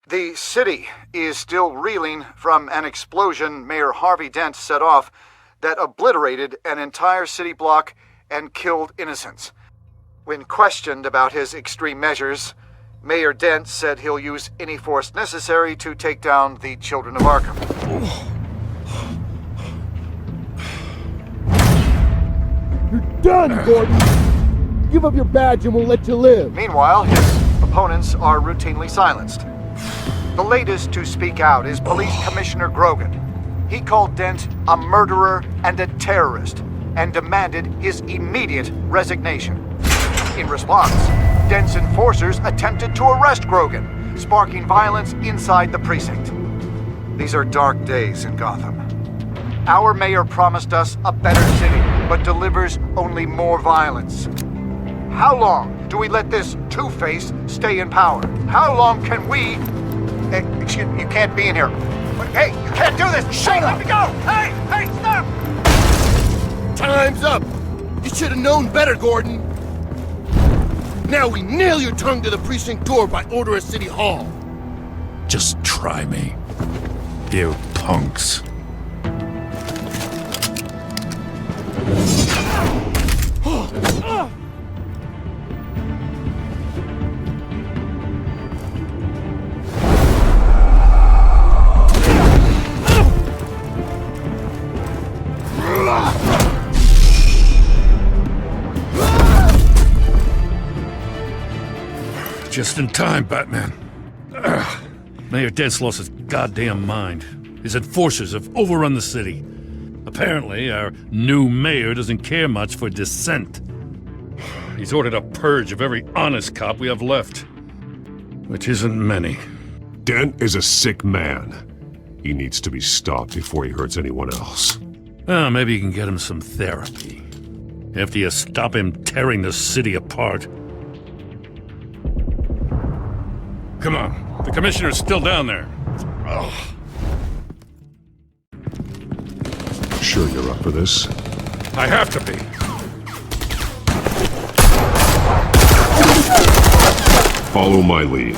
The city is still reeling from an explosion Mayor Harvey Dent set off that obliterated an entire city block and killed innocents. When questioned about his extreme measures, Mayor Dent said he'll use any force necessary to take down the Children of Arkham. You're done, Gordon! Give up your badge and we'll let you live. Meanwhile, his opponents are routinely silenced. The latest to speak out is Police Commissioner Grogan. He called Dent a murderer and a terrorist and demanded his immediate resignation. In response, Dent's enforcers attempted to arrest Grogan, sparking violence inside the precinct. These are dark days in Gotham. Our mayor promised us a better city, but delivers only more violence. How long do we let this two-face stay in power? How long can we... excuse me, you can't be in here. Hey, you can't do this! Shut up! Let me go! Hey! Hey, stop! Time's up! You should have known better, Gordon! Now we nail your tongue to the precinct door by order of City Hall! Just try me, you punks. Just in time, Batman. Mayor Dent's lost his goddamn mind. His enforcers have overrun the city. Apparently, our new mayor doesn't care much for dissent. He's ordered a purge of every honest cop we have left. Which isn't many. Dent is a sick man. He needs to be stopped before he hurts anyone else. Maybe you can get him some therapy. After you stop him tearing the city apart. Come on, the commissioner's still down there. Oh. Sure you're up for this? I have to be. Follow my lead.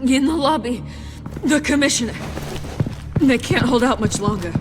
In the lobby, the commissioner. They can't hold out much longer.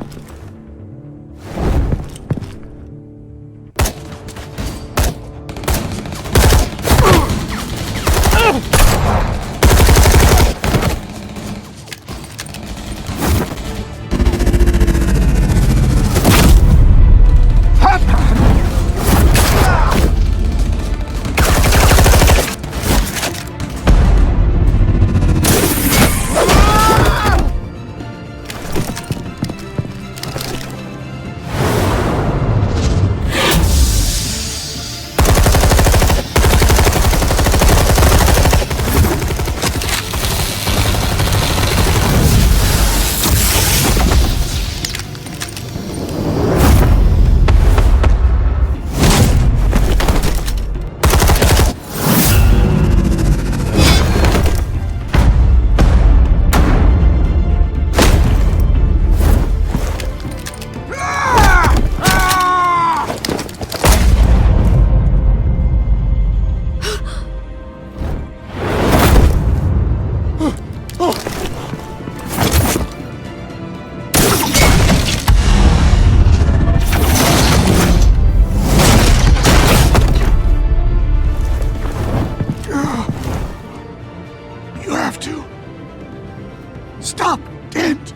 Stop, Dent!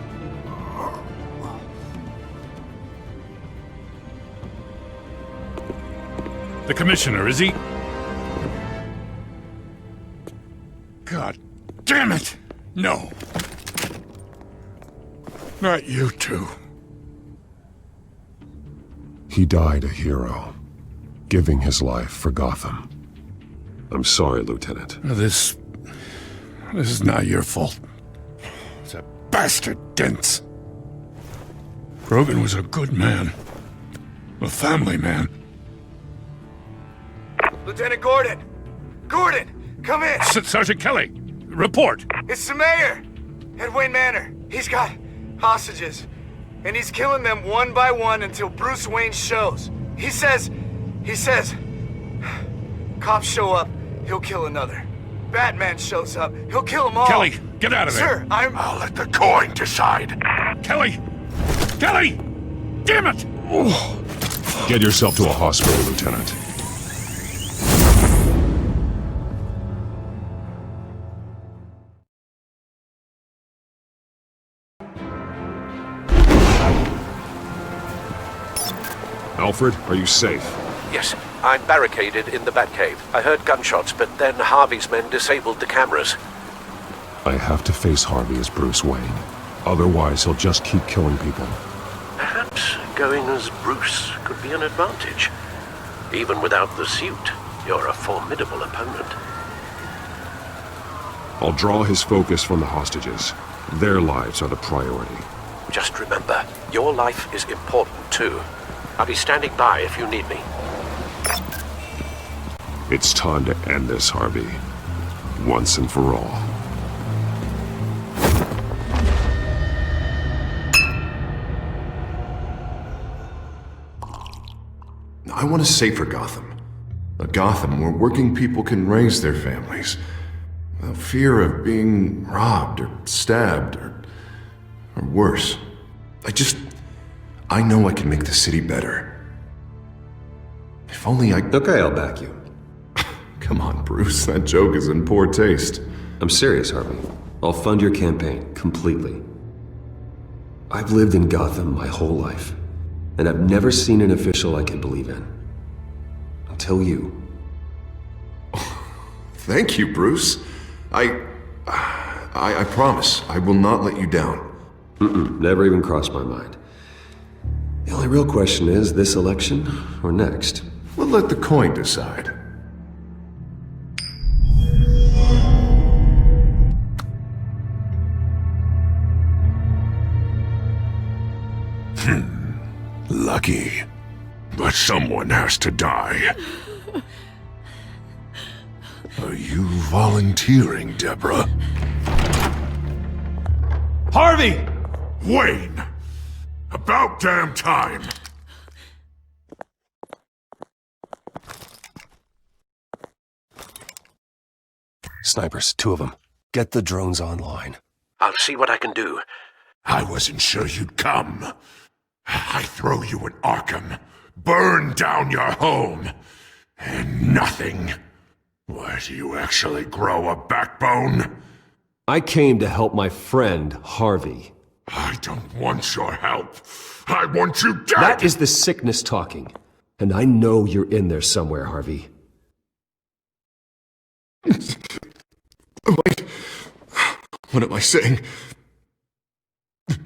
The commissioner, is he? God damn it! No. Not you two. He died a hero, giving his life for Gotham. I'm sorry, Lieutenant. This is not your fault. It's a bastard Dent's. Grogan was a good man. A family man. Lieutenant Gordon! Gordon, come in! Sergeant Kelly, report. It's the mayor! At Wayne Manor. He's got hostages. And he's killing them one by one until Bruce Wayne shows. He says... Cops show up, he'll kill another. Batman shows up, he'll kill them all. Kelly, get out of there. Sir, I'll let the coin decide. Kelly! Kelly! Damn it! Get yourself to a hospital, Lieutenant. Alfred, are you safe? Yes, I'm barricaded in the Batcave. I heard gunshots, but then Harvey's men disabled the cameras. I have to face Harvey as Bruce Wayne. Otherwise, he'll just keep killing people. Perhaps going as Bruce could be an advantage. Even without the suit, you're a formidable opponent. I'll draw his focus from the hostages. Their lives are the priority. Just remember, your life is important too. I'll be standing by if you need me. It's time to end this, Harvey. Once and for all. I want a safer Gotham. A Gotham where working people can raise their families without fear of being robbed or stabbed or worse. I know I can make the city better. If only I... Okay, I'll back you. Come on, Bruce, that joke is in poor taste. I'm serious, Harvey. I'll fund your campaign, completely. I've lived in Gotham my whole life, and I've never seen an official I can believe in. Until you. Thank you, Bruce. I promise, I will not let you down. Never even crossed my mind. The only real question is, this election or next? We'll let the coin decide. Lucky. But someone has to die. Are you volunteering, Deborah? Harvey! Wayne! About damn time! Snipers, 2 of them. Get the drones online. I'll see what I can do. I wasn't sure you'd come. I throw you in Arkham, burn down your home, and nothing. Why do you actually grow a backbone? I came to help my friend, Harvey. I don't want your help. I want you dead! That is the sickness talking. And I know you're in there somewhere, Harvey. Wait. What am I saying?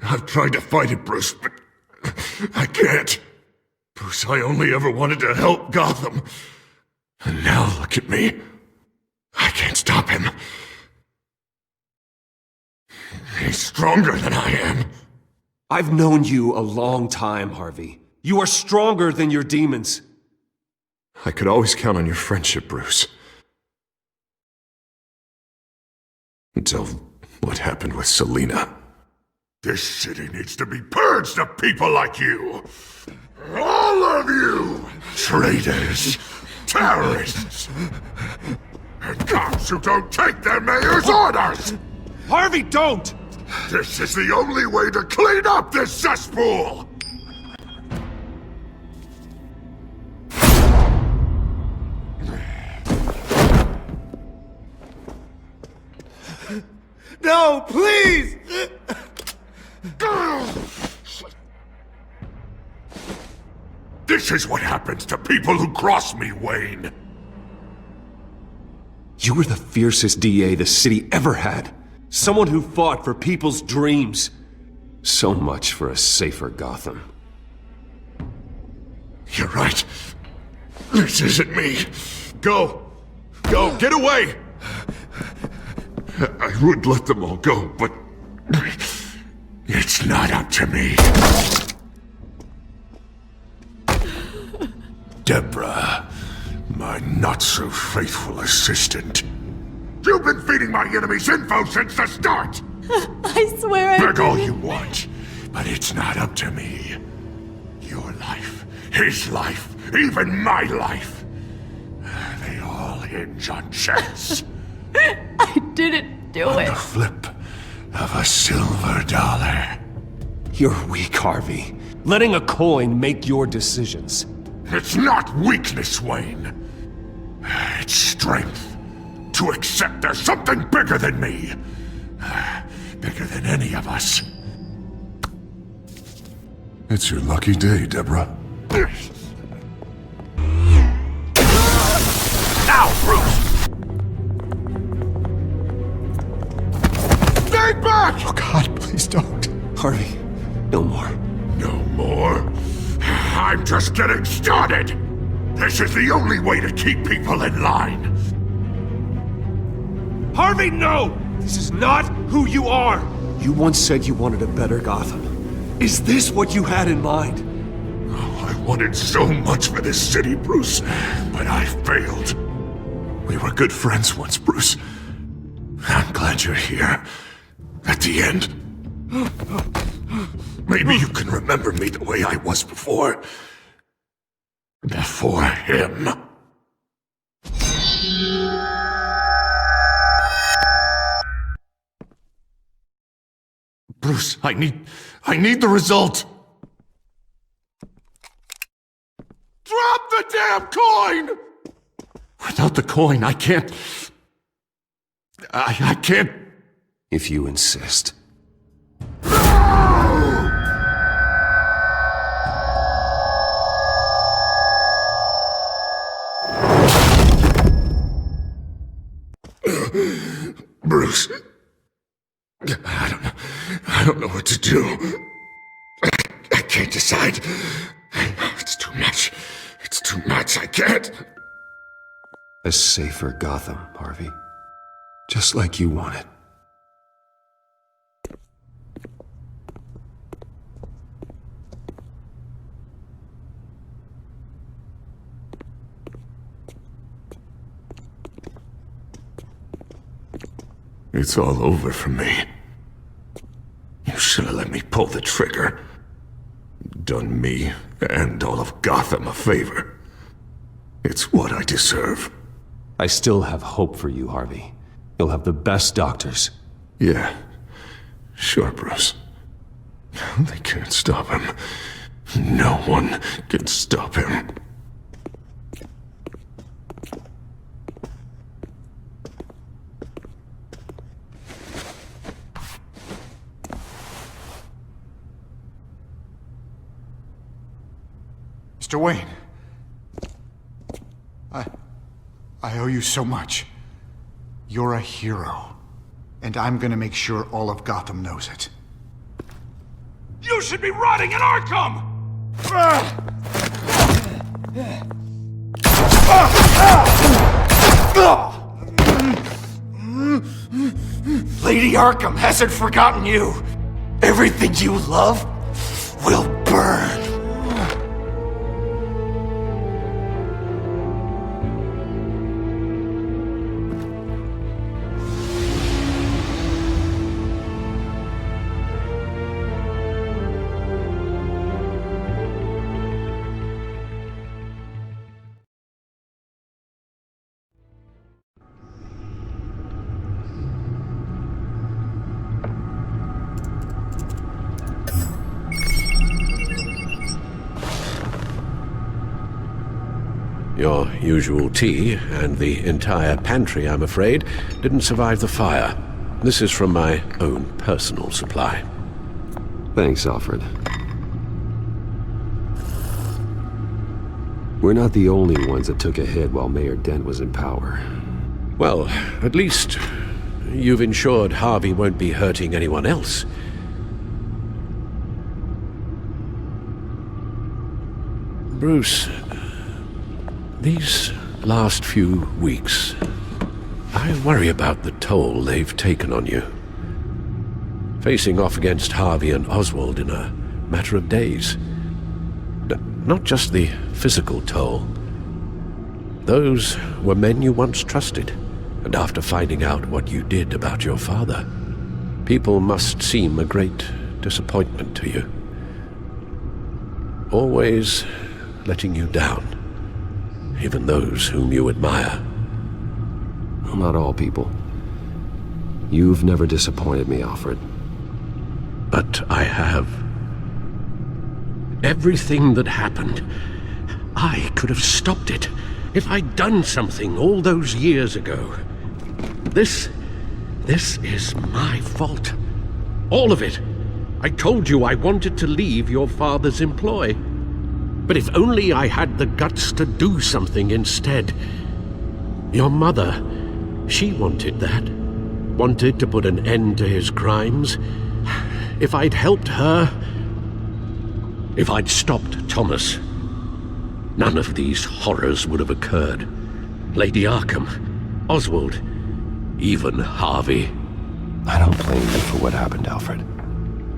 I've tried to fight it, Bruce, but I can't. Bruce, I only ever wanted to help Gotham. And now look at me. I can't stop him. He's stronger than I am. I've known you a long time, Harvey. You are stronger than your demons. I could always count on your friendship, Bruce. Until what happened with Selina. This city needs to be purged of people like you. All of you! Traitors, terrorists, and cops who don't take their mayor's orders! Harvey, don't! This is the only way to clean up this cesspool! No, please! This is what happens to people who cross me, Wayne. You were the fiercest DA the city ever had. Someone who fought for people's dreams. So much for a safer Gotham. You're right. This isn't me. Go! Go! Get away! I would let them all go, but it's not up to me. Deborah, my not-so-faithful assistant. You've been feeding my enemies info since the start! I swear I Beg all didn't. you want, but it's not up to me. Your life, his life, even my life. They all hinge on chance. I didn't do On it. the flip of a silver dollar. You're weak, Harvey. Letting a coin make your decisions. It's not weakness, Wayne. It's strength. To accept there's something bigger than me. Bigger than any of us. It's your lucky day, Deborah. Now, Bruce! Stay back! Oh God, please don't. Harvey, no more. No more? I'm just getting started! This is the only way to keep people in line. Harvey, no! This is not who you are! You once said you wanted a better Gotham. Is this what you had in mind? Oh, I wanted so much for this city, Bruce, but I failed. We were good friends once, Bruce. I'm glad you're here. At the end. Maybe you can remember me the way I was before. Before him. Bruce, I need the result. Drop the damn coin! Without the coin, I can't... I can't... If you insist. Bruce... I don't know what to do. I can't decide. It's too much. It's too much. I can't. A safer Gotham, Harvey. Just like you wanted. It's all over for me. You should have let me pull the trigger. Done me and all of Gotham a favor. It's what I deserve. I still have hope for you, Harvey. You'll have the best doctors. Yeah, sure, Bruce. They can't stop him. No one can stop him. Mr. Wayne. I owe you so much. You're a hero. And I'm gonna make sure all of Gotham knows it. You should be rotting in Arkham! Lady Arkham hasn't forgotten you. Everything you love will burn. Your usual tea and the entire pantry, I'm afraid, didn't survive the fire. This is from my own personal supply. Thanks, Alfred. We're not the only ones that took a hit while Mayor Dent was in power. Well, at least you've ensured Harvey won't be hurting anyone else. Bruce, these last few weeks, I worry about the toll they've taken on you. Facing off against Harvey and Oswald in a matter of days. Not just the physical toll. Those were men you once trusted, and after finding out what you did about your father, people must seem a great disappointment to you. Always letting you down, even those whom you admire. Well, not all people. You've never disappointed me, Alfred. But I have. Everything that happened, I could have stopped it if I'd done something all those years ago. This is my fault. All of it. I told you I wanted to leave your father's employ. But if only I had the guts to do something instead. Your mother, she wanted that. Wanted to put an end to his crimes. If I'd helped her, if I'd stopped Thomas, none of these horrors would have occurred. Lady Arkham, Oswald, even Harvey. I don't blame you for what happened, Alfred.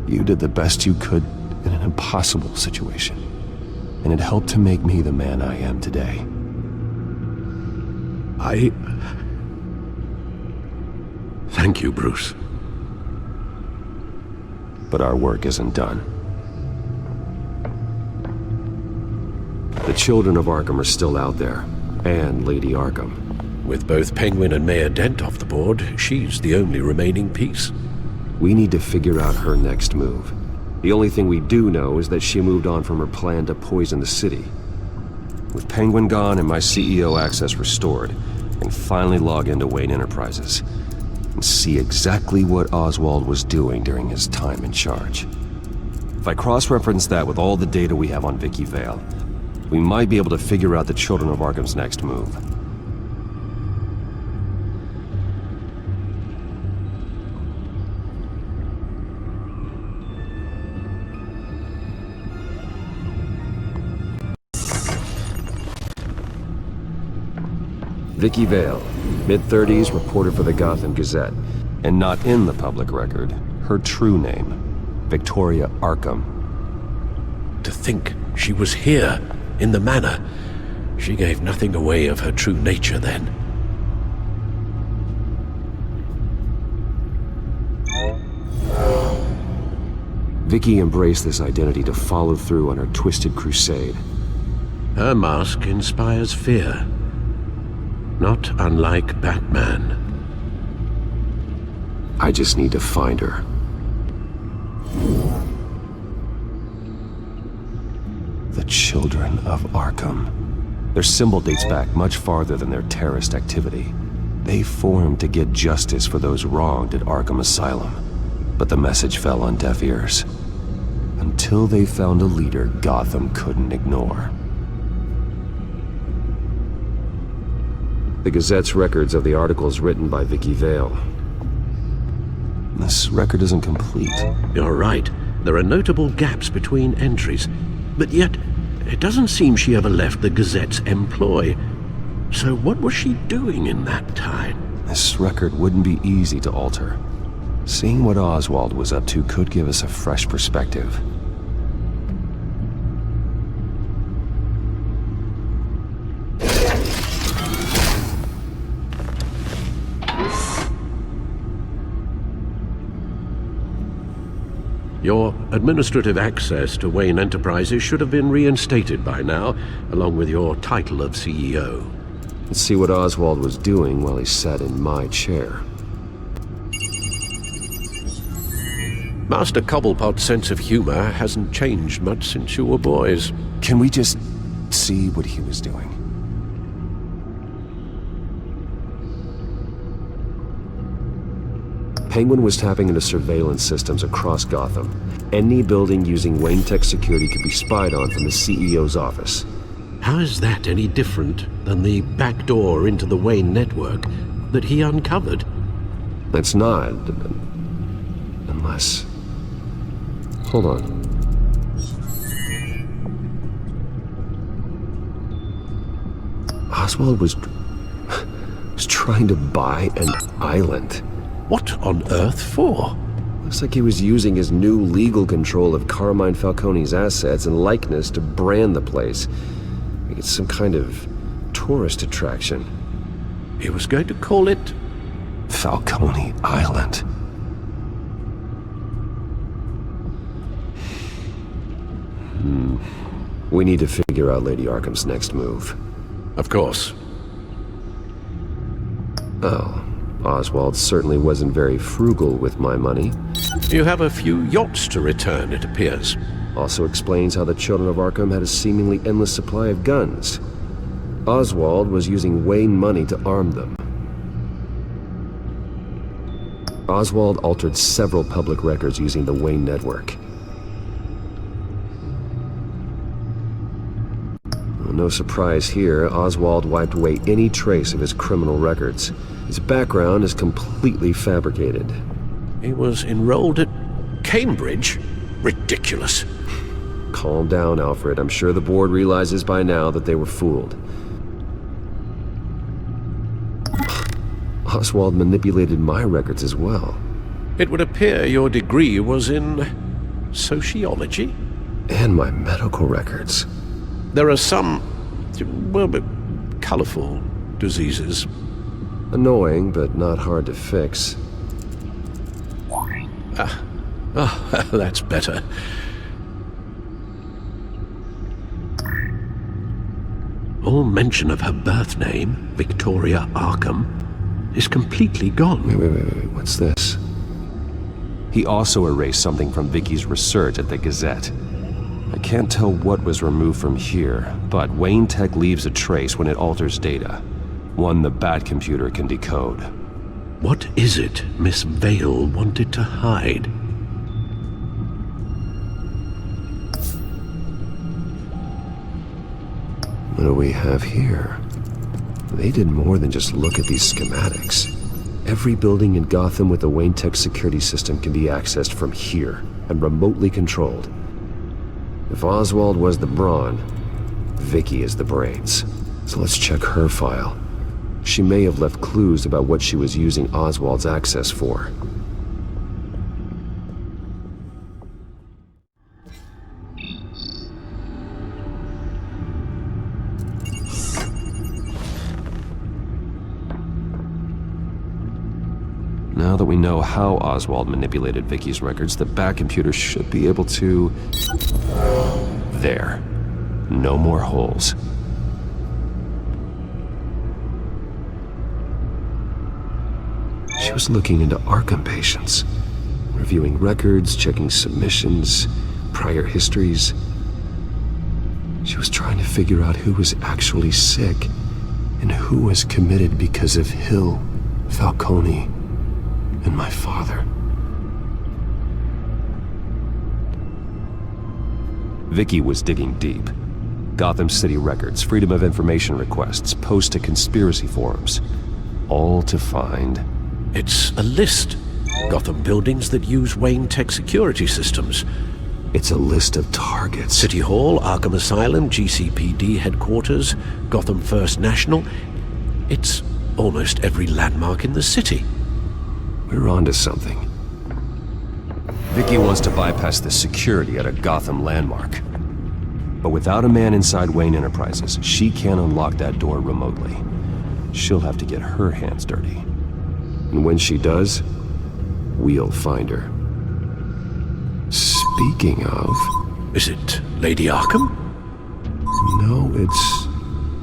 You did the best you could in an impossible situation, and it helped to make me the man I am today. Thank you, Bruce. But our work isn't done. The children of Arkham are still out there, and Lady Arkham. With both Penguin and Mayor Dent off the board, she's the only remaining piece. We need to figure out her next move. The only thing we do know is that she moved on from her plan to poison the city. With Penguin gone and my CEO access restored, I can finally log into Wayne Enterprises and see exactly what Oswald was doing during his time in charge. If I cross-reference that with all the data we have on Vicky Vale, we might be able to figure out the Children of Arkham's next move. Vicky Vale, mid-30s, reporter for the Gotham Gazette, and not in the public record, her true name, Victoria Arkham. To think she was here, in the manor. She gave nothing away of her true nature then. Vicky embraced this identity to follow through on her twisted crusade. Her mask inspires fear. Not unlike Batman. I just need to find her. The Children of Arkham. Their symbol dates back much farther than their terrorist activity. They formed to get justice for those wronged at Arkham Asylum. But the message fell on deaf ears. Until they found a leader Gotham couldn't ignore. The Gazette's records of the articles written by Vicky Vale. This record isn't complete. You're right. There are notable gaps between entries. But yet, it doesn't seem she ever left the Gazette's employ. So what was she doing in that time? This record wouldn't be easy to alter. Seeing what Oswald was up to could give us a fresh perspective. Your administrative access to Wayne Enterprises should have been reinstated by now, along with your title of CEO. Let's see what Oswald was doing while he sat in my chair. Master Cobblepot's sense of humor hasn't changed much since you were boys. Can we just see what he was doing? Penguin was tapping into surveillance systems across Gotham. Any building using Wayne Tech security could be spied on from the CEO's office. How is that any different than the back door into the Wayne network that he uncovered? It's not. Unless... Hold on. Oswald was trying to buy an island. What on earth for? Looks like he was using his new legal control of Carmine Falcone's assets and likeness to brand the place. Like it's some kind of tourist attraction. He was going to call it Falcone Island. We need to figure out Lady Arkham's next move. Of course. Oh, Oswald certainly wasn't very frugal with my money. You have a few yachts to return, it appears. Also explains how the children of Arkham had a seemingly endless supply of guns. Oswald was using Wayne money to arm them. Oswald altered several public records using the Wayne network. No surprise here, Oswald wiped away any trace of his criminal records. His background is completely fabricated. He was enrolled at Cambridge? Ridiculous. Calm down, Alfred. I'm sure the board realizes by now that they were fooled. Oswald manipulated my records as well. It would appear your degree was in sociology? And my medical records. There are some, well, colorful diseases. Annoying, but not hard to fix. That's better. All mention of her birth name, Victoria Arkham, is completely gone. Wait, what's this? He also erased something from Vicky's research at the Gazette. I can't tell what was removed from here, but Wayne Tech leaves a trace when it alters data. One the Bat computer can decode. What is it Miss Vale wanted to hide? What do we have here? They did more than just look at these schematics. Every building in Gotham with the Wayne Tech security system can be accessed from here and remotely controlled. If Oswald was the brawn, Vicky is the brains. So let's check her file. She may have left clues about what she was using Oswald's access for. Now that we know how Oswald manipulated Vicky's records, the Bat computer should be able to... There. No more holes. She was looking into Arkham patients, reviewing records, checking submissions, prior histories. She was trying to figure out who was actually sick and who was committed because of Hill, Falcone, and my father. Vicky was digging deep. Gotham City records, Freedom of Information requests, posts to conspiracy forums. All to find... It's a list. Gotham buildings that use Wayne Tech security systems. It's a list of targets. City Hall, Arkham Asylum, GCPD headquarters, Gotham First National. It's almost every landmark in the city. We're onto something. Vicky wants to bypass the security at a Gotham landmark. But without a man inside Wayne Enterprises, she can't unlock that door remotely. She'll have to get her hands dirty. And when she does, we'll find her. Speaking of... Is it Lady Arkham? No, it's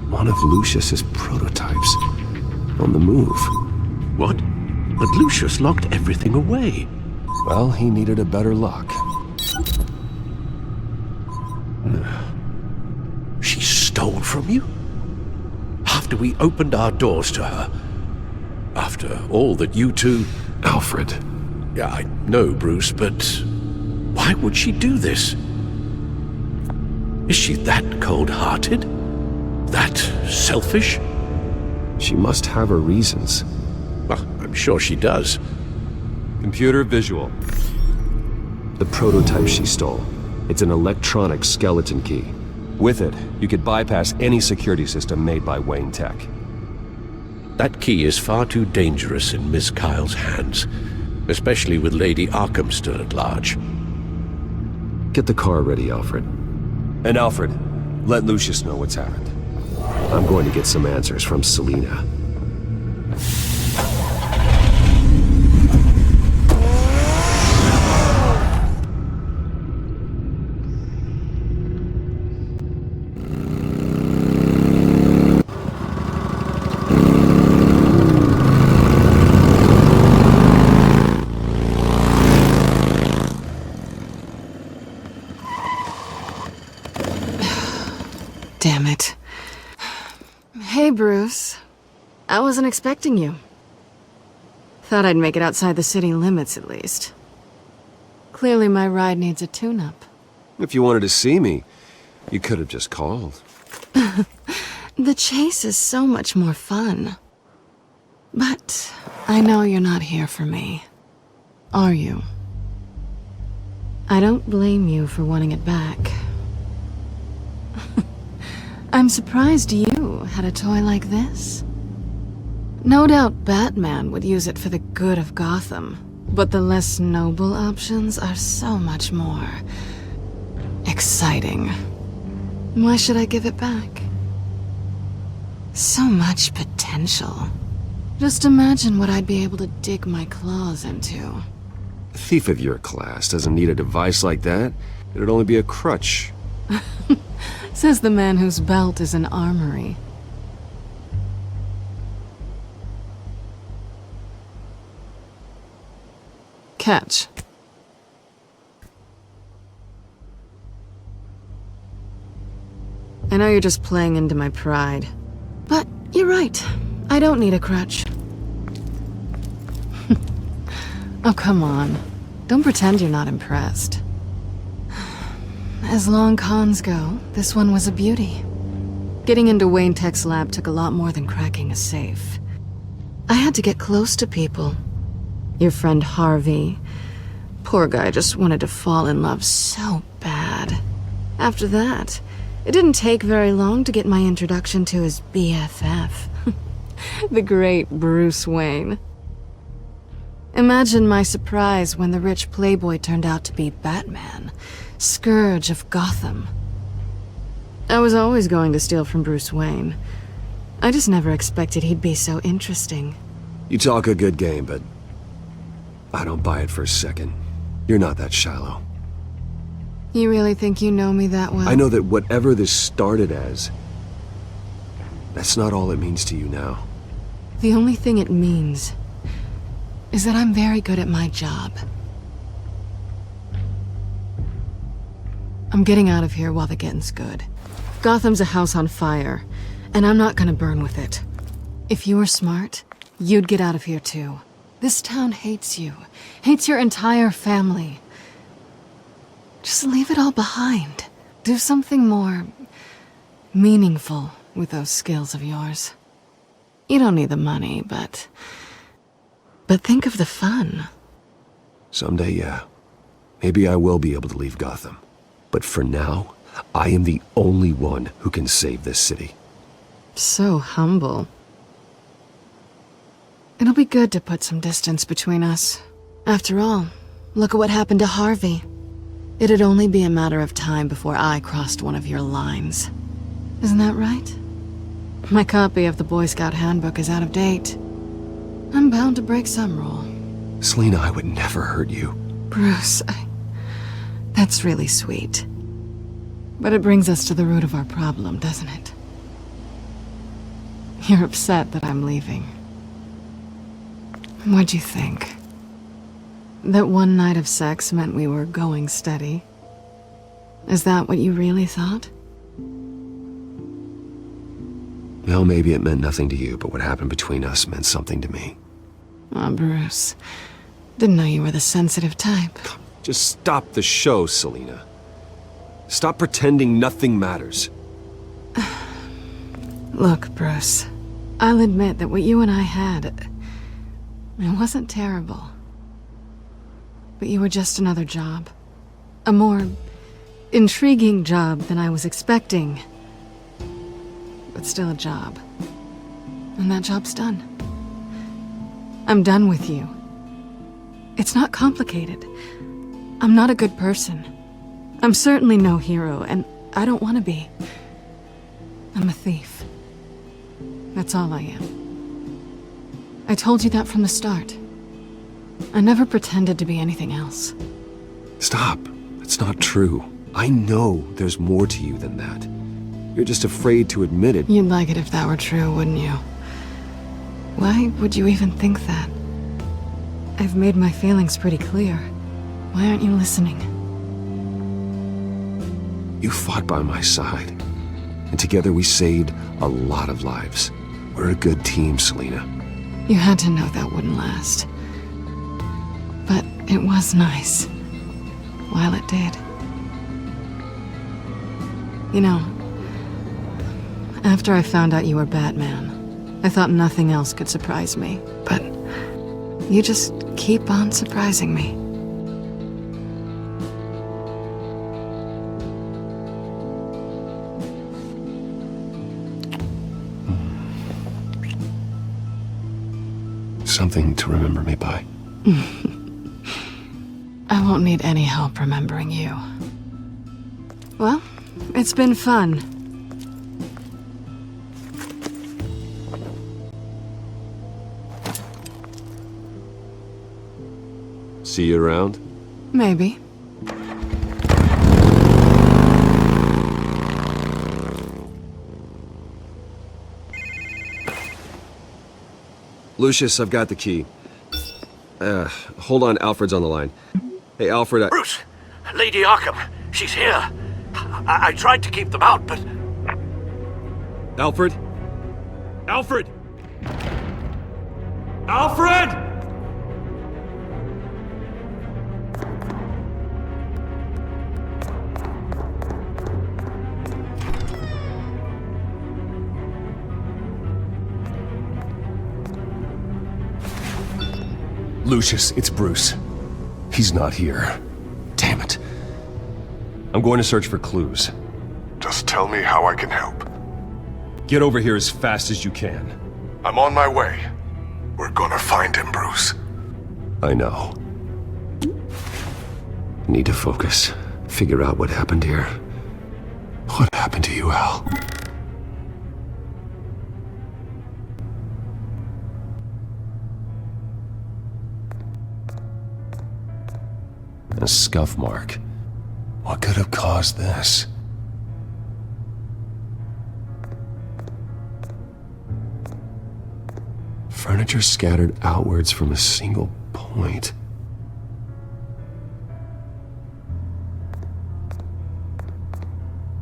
one of Lucius's prototypes. On the move. What? But Lucius locked everything away. Well, he needed a better lock. She stole from you? After we opened our doors to her? After all that you two... Alfred. Yeah, I know, Bruce, but why would she do this? Is she that cold-hearted? That selfish? She must have her reasons. Well, I'm sure she does. Computer visual. The prototype she stole. It's an electronic skeleton key. With it, you could bypass any security system made by Wayne Tech. That key is far too dangerous in Miss Kyle's hands, especially with Lady Arkham still at large. Get the car ready, Alfred. And Alfred, let Lucius know what's happened. I'm going to get some answers from Selina. Damn it. Hey, Bruce. I wasn't expecting you. Thought I'd make it outside the city limits, at least. Clearly my ride needs a tune-up. If you wanted to see me, you could have just called. The chase is so much more fun. But I know you're not here for me. Are you? I don't blame you for wanting it back. I'm surprised you had a toy like this. No doubt Batman would use it for the good of Gotham, but the less noble options are so much more exciting. Why should I give it back? So much potential. Just imagine what I'd be able to dig my claws into. A thief of your class doesn't need a device like that. It'd only be a crutch. Says the man whose belt is an armory. Catch. I know you're just playing into my pride, but you're right. I don't need a crutch. Oh, come on. Don't pretend you're not impressed. As long cons go, this one was a beauty. Getting into Wayne Tech's lab took a lot more than cracking a safe. I had to get close to people. Your friend Harvey. Poor guy just wanted to fall in love so bad. After that, it didn't take very long to get my introduction to his BFF. The great Bruce Wayne. Imagine my surprise when the rich playboy turned out to be Batman. Scourge of Gotham. I was always going to steal from Bruce Wayne. I just never expected he'd be so interesting. You talk a good game, but I don't buy it for a second. You're not that shallow. You really think you know me that well? I know that whatever this started as, that's not all it means to you now. The only thing it means is that I'm very good at my job. I'm getting out of here while the getting's good. Gotham's a house on fire, and I'm not gonna burn with it. If you were smart, you'd get out of here too. This town hates you, hates your entire family. Just leave it all behind. Do something more meaningful with those skills of yours. You don't need the money, but think of the fun. Someday, yeah. Maybe I will be able to leave Gotham. But for now, I am the only one who can save this city. So humble. It'll be good to put some distance between us. After all, look at what happened to Harvey. It'd only be a matter of time before I crossed one of your lines. Isn't that right? My copy of the Boy Scout handbook is out of date. I'm bound to break some rule. Selina, I would never hurt you. Bruce, that's really sweet. But it brings us to the root of our problem, doesn't it? You're upset that I'm leaving. What'd you think? That one night of sex meant we were going steady? Is that what you really thought? Well, maybe it meant nothing to you, but what happened between us meant something to me. Oh, Bruce. Didn't know you were the sensitive type. Just stop the show, Selina. Stop pretending nothing matters. Look, Bruce. I'll admit that what you and I had, it wasn't terrible. But you were just another job. A more intriguing job than I was expecting. But still a job. And that job's done. I'm done with you. It's not complicated. I'm not a good person. I'm certainly no hero, and I don't want to be. I'm a thief. That's all I am. I told you that from the start. I never pretended to be anything else. Stop. It's not true. I know there's more to you than that. You're just afraid to admit it. You'd like it if that were true, wouldn't you? Why would you even think that? I've made my feelings pretty clear. Why aren't you listening? You fought by my side. And together we saved a lot of lives. We're a good team, Selina. You had to know that wouldn't last. But it was nice. While it did. You know, after I found out you were Batman, I thought nothing else could surprise me. But you just keep on surprising me. Something to remember me by. I won't need any help remembering you. Well, it's been fun. See you around? Maybe. Lucius, I've got the key. Hold on, Alfred's on the line. Hey, Alfred, Bruce! Lady Arkham! She's here! I tried to keep them out, but... Alfred? Alfred! Alfred! Lucius, it's Bruce. He's not here. Damn it. I'm going to search for clues. Just tell me how I can help. Get over here as fast as you can. I'm on my way. We're gonna find him, Bruce. I know. Need to focus. Figure out what happened here. What happened to you, Al? A scuff mark. What could have caused this? Furniture scattered outwards from a single point.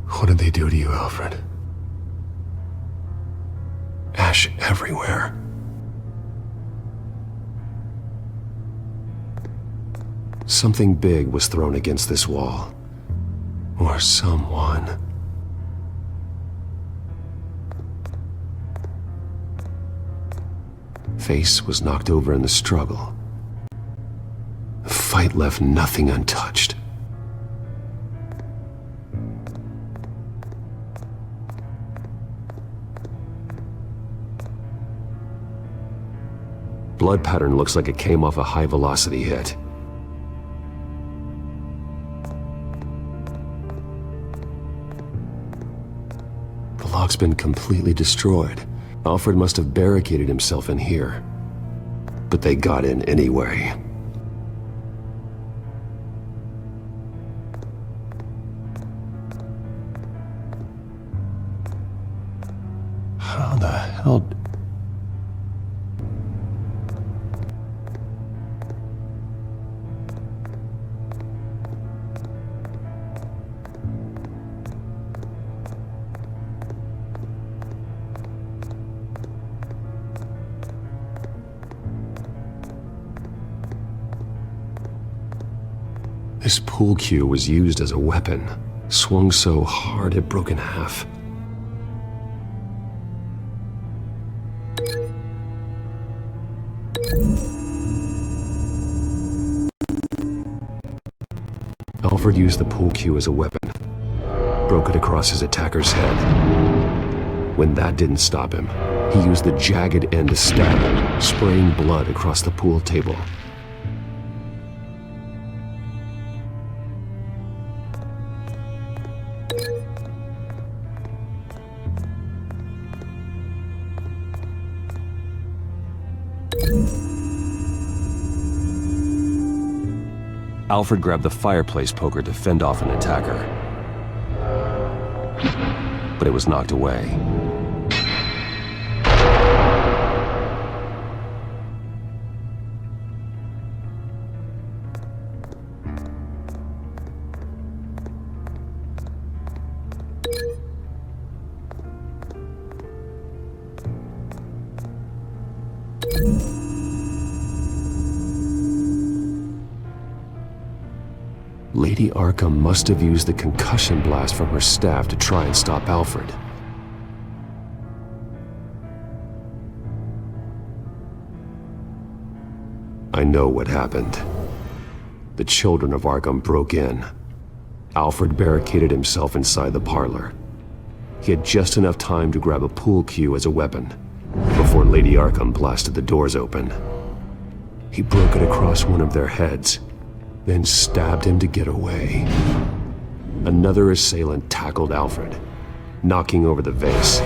What did they do to you, Alfred? Ash everywhere. Something big was thrown against this wall. Or someone. Face was knocked over in the struggle. The fight left nothing untouched. Blood pattern looks like it came off a high-velocity hit. The lock's been completely destroyed. Alfred must have barricaded himself in here. But they got in anyway. How the hell... This pool cue was used as a weapon, swung so hard it broke in half. Alfred used the pool cue as a weapon, broke it across his attacker's head. When that didn't stop him, he used the jagged end to stab him, spraying blood across the pool table. Alfred grabbed the fireplace poker to fend off an attacker. But it was knocked away. Lady Arkham must have used the concussion blast from her staff to try and stop Alfred. I know what happened. The children of Arkham broke in. Alfred barricaded himself inside the parlor. He had just enough time to grab a pool cue as a weapon before Lady Arkham blasted the doors open. He broke it across one of their heads, then stabbed him to get away. Another assailant tackled Alfred, knocking over the vase.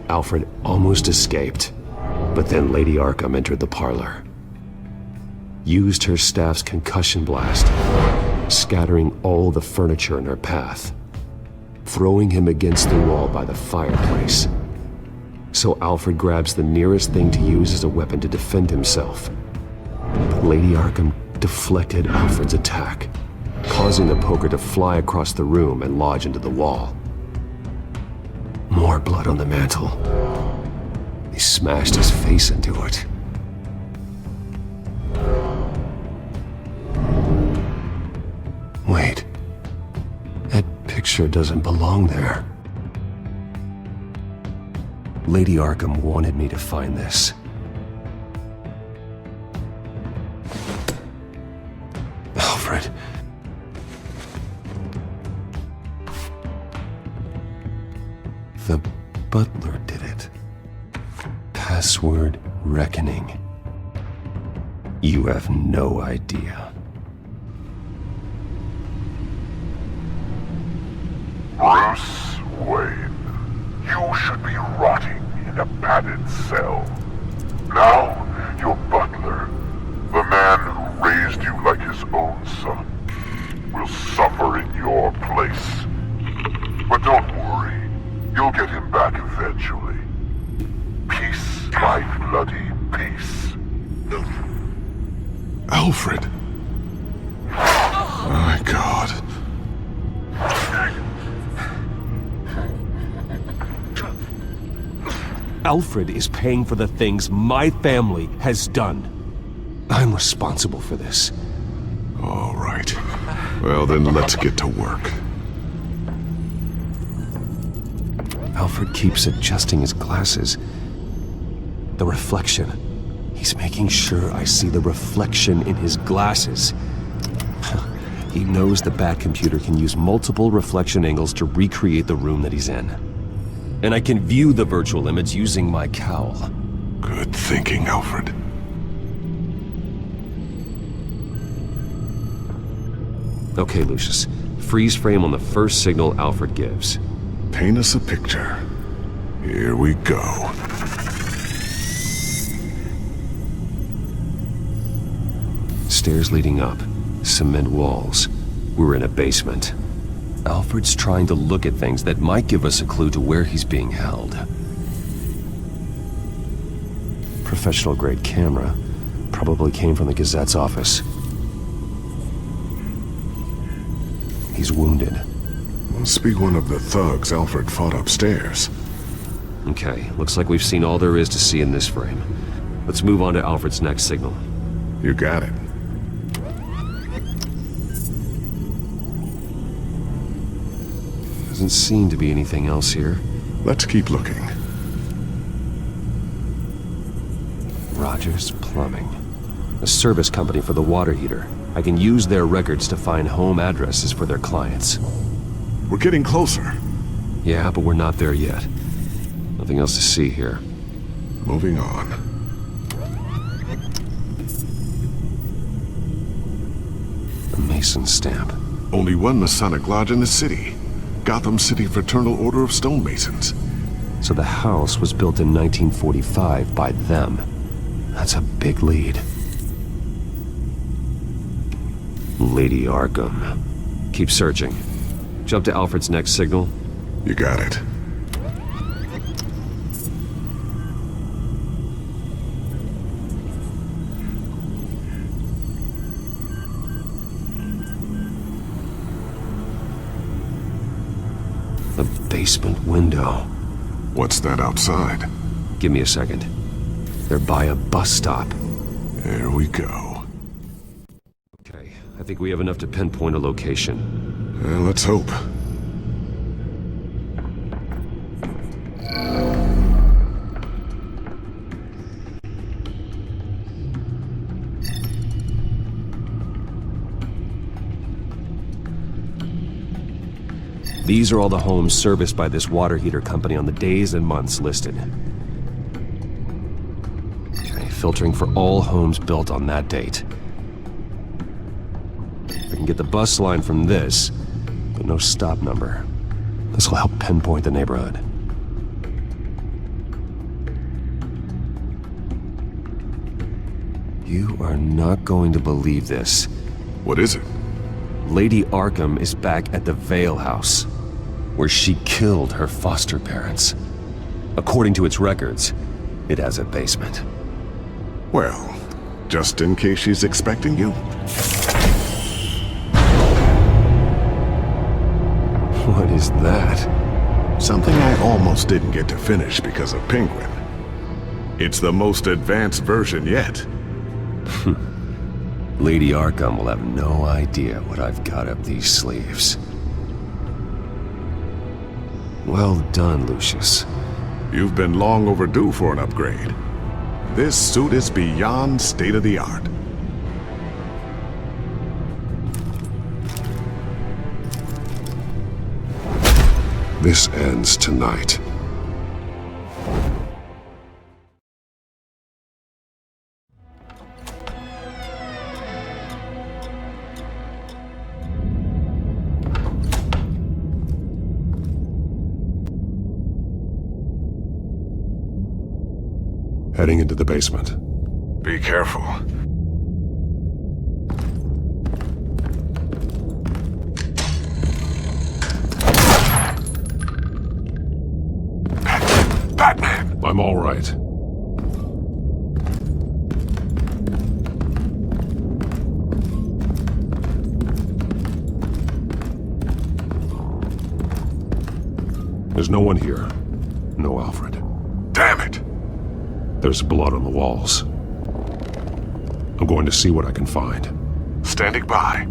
Alfred almost escaped, but then Lady Arkham entered the parlor. Used her staff's concussion blast, scattering all the furniture in her path, throwing him against the wall by the fireplace. So Alfred grabs the nearest thing to use as a weapon to defend himself. But Lady Arkham deflected Alfred's attack, causing the poker to fly across the room and lodge into the wall. More blood on the mantel. He smashed his face into it. Wait. That picture doesn't belong there. Lady Arkham wanted me to find this. Alfred. The butler did it. Password reckoning. You have no idea. Bruce Wayne, you should be rotting in a padded cell. Now, your butler, the man who raised you like his own son, will suffer in your place. But don't worry, you'll get him back eventually. Peace, my bloody peace. Alfred! My God. Alfred is paying for the things my family has done. I'm responsible for this. All right. Well, then let's get to work. Alfred keeps adjusting his glasses. The reflection. He's making sure I see the reflection in his glasses. He knows the Batcomputer can use multiple reflection angles to recreate the room that he's in. And I can view the virtual image using my cowl. Good thinking, Alfred. Okay, Lucius. Freeze frame on the first signal Alfred gives. Paint us a picture. Here we go. Stairs leading up. Cement walls. We're in a basement. Alfred's trying to look at things that might give us a clue to where he's being held. Professional-grade camera. Probably came from the Gazette's office. He's wounded. Must be one of the thugs Alfred fought upstairs. Okay, looks like we've seen all there is to see in this frame. Let's move on to Alfred's next signal. You got it. Doesn't seem to be anything else here. Let's keep looking. Rogers Plumbing. A service company for the water heater. I can use their records to find home addresses for their clients. We're getting closer. Yeah, but we're not there yet. Nothing else to see here. Moving on. A Mason stamp. Only one Masonic lodge in the city. Gotham City Fraternal Order of Stonemasons. So the house was built in 1945 by them. That's a big lead. Lady Arkham. Keep searching. Jump to Alfred's next signal. You got it. The basement window. What's that outside? Give me a second. They're by a bus stop. There we go. Okay, I think we have enough to pinpoint a location. Let's hope. These are all the homes serviced by this water heater company on the days and months listed. Okay, filtering for all homes built on that date. I can get the bus line from this, but no stop number. This will help pinpoint the neighborhood. You are not going to believe this. What is it? Lady Arkham is back at the Vale House, where she killed her foster parents. According to its records, it has a basement. Well, just in case she's expecting you. What is that? Something I almost didn't get to finish because of Penguin. It's the most advanced version yet. Lady Arkham will have no idea what I've got up these sleeves. Well done, Lucius. You've been long overdue for an upgrade. This suit is beyond state-of-the-art. This ends tonight. Heading into the basement. Be careful. Batman! I'm all right. There's no one here. No Alfred. Damn it! There's blood on the walls. I'm going to see what I can find. Standing by.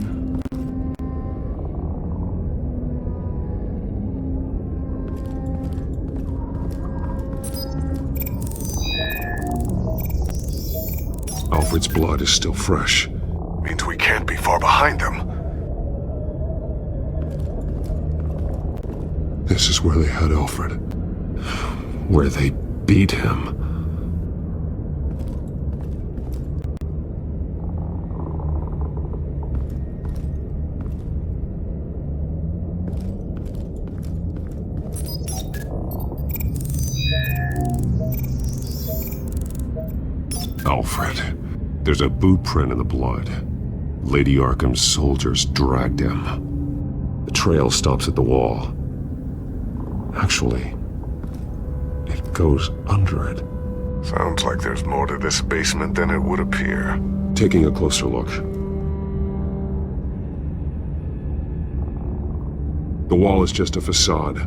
Alfred's blood is still fresh. Means we can't be far behind them. This is where they had Alfred. Where they beat him. Alfred. There's a boot print in the blood. Lady Arkham's soldiers dragged him. The trail stops at the wall. Actually, it goes under it. Sounds like there's more to this basement than it would appear. Taking a closer look. The wall is just a facade.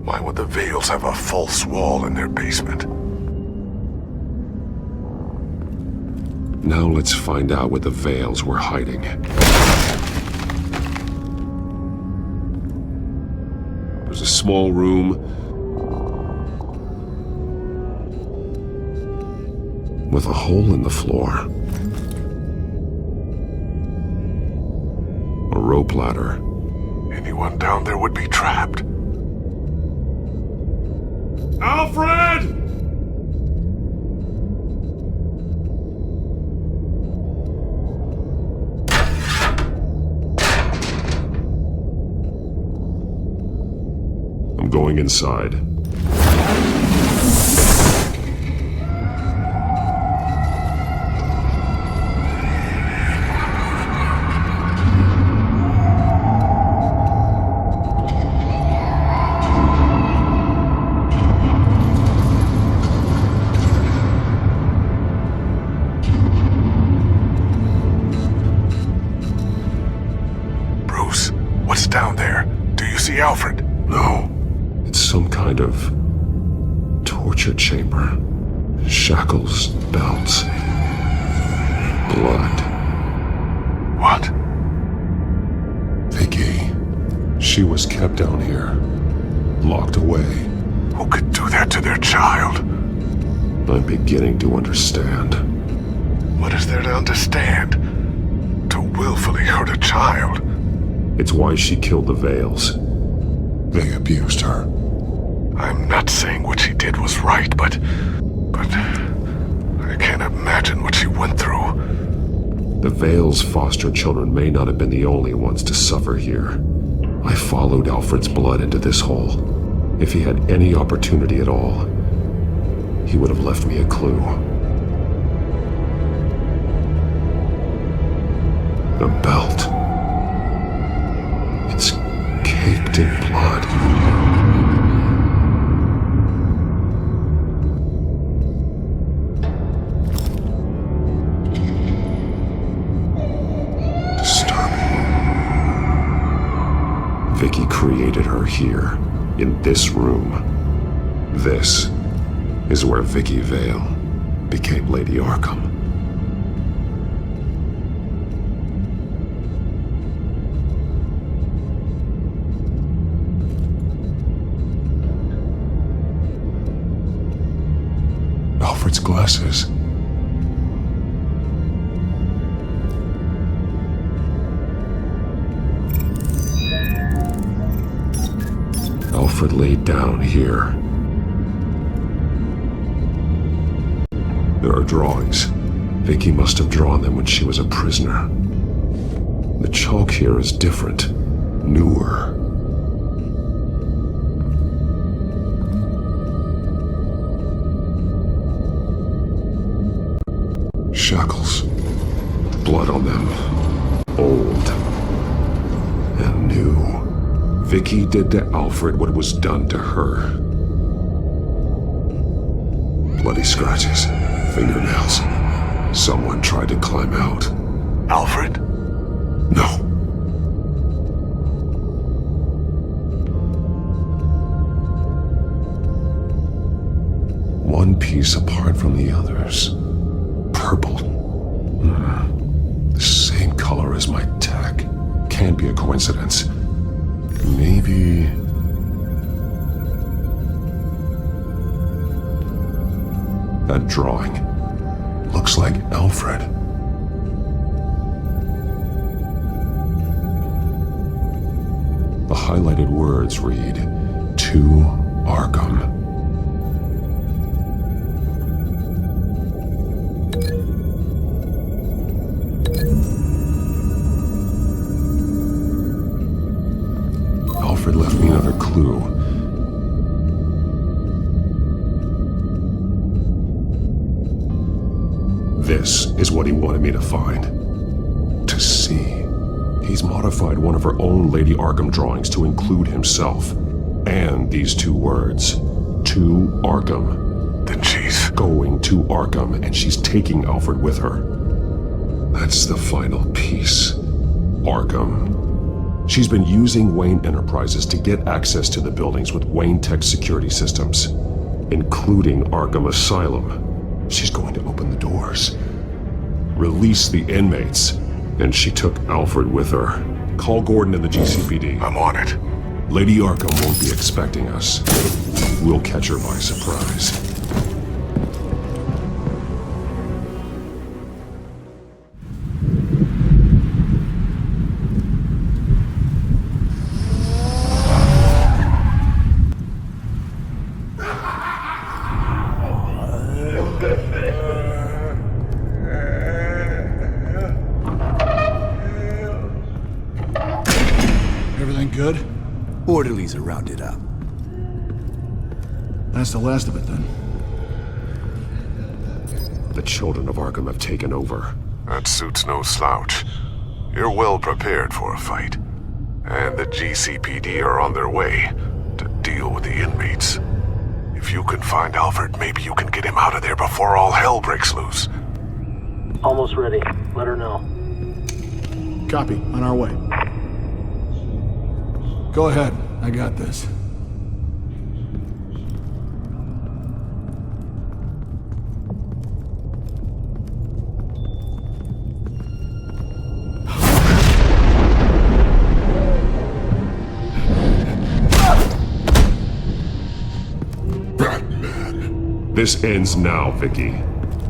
Why would the Vales have a false wall in their basement? Now let's find out what the Vales were hiding. There's a small room with a hole in the floor. A rope ladder. Anyone down there would be trapped. Alfred! I'm going inside. kind of torture chamber. Shackles, belts, blood. What? Vicky. She was kept down here, locked away. Who could do that to their child? I'm beginning to understand. What is there to understand? To willfully hurt a child? It's why she killed the Vales. They abused her. I'm not saying what she did was right, but I can't imagine what she went through. The Vales' foster children may not have been the only ones to suffer here. I followed Alfred's blood into this hole. If he had any opportunity at all, he would have left me a clue. The belt. It's caked in blood. Vicky created her here, in this room. This is where Vicky Vale became Lady Arkham. Alfred's glasses. Alfred laid down here. There are drawings. Vicky must have drawn them when she was a prisoner. The chalk here is different, newer. Shackles. Blood on them. Old. And new. Vicky did to Alfred what was done to her. Bloody scratches, fingernails. Someone tried to climb out. Alfred? No. One piece apart from the others. Purple. The same color as my tech. Can't be a coincidence. Maybe... That drawing looks like Alfred. The highlighted words read, "To Arkham." Alfred left me another clue. This is what he wanted me to find. To see. He's modified one of her own Lady Arkham drawings to include himself. And these two words. To Arkham. Then she's going to Arkham, and she's taking Alfred with her. That's the final piece. Arkham. She's been using Wayne Enterprises to get access to the buildings with Wayne Tech security systems, including Arkham Asylum. She's going to open the doors, release the inmates, and she took Alfred with her. Call Gordon and the GCPD. I'm on it. Lady Arkham won't be expecting us. We'll catch her by surprise. Everything good? Orderlies are rounded up. That's the last of it, then. The children of Arkham have taken over. That suit's no slouch. You're well prepared for a fight. And the GCPD are on their way to deal with the inmates. If you can find Alfred, maybe you can get him out of there before all hell breaks loose. Almost ready. Let her know. Copy. On our way. Go ahead. I got this. This ends now, Vicky.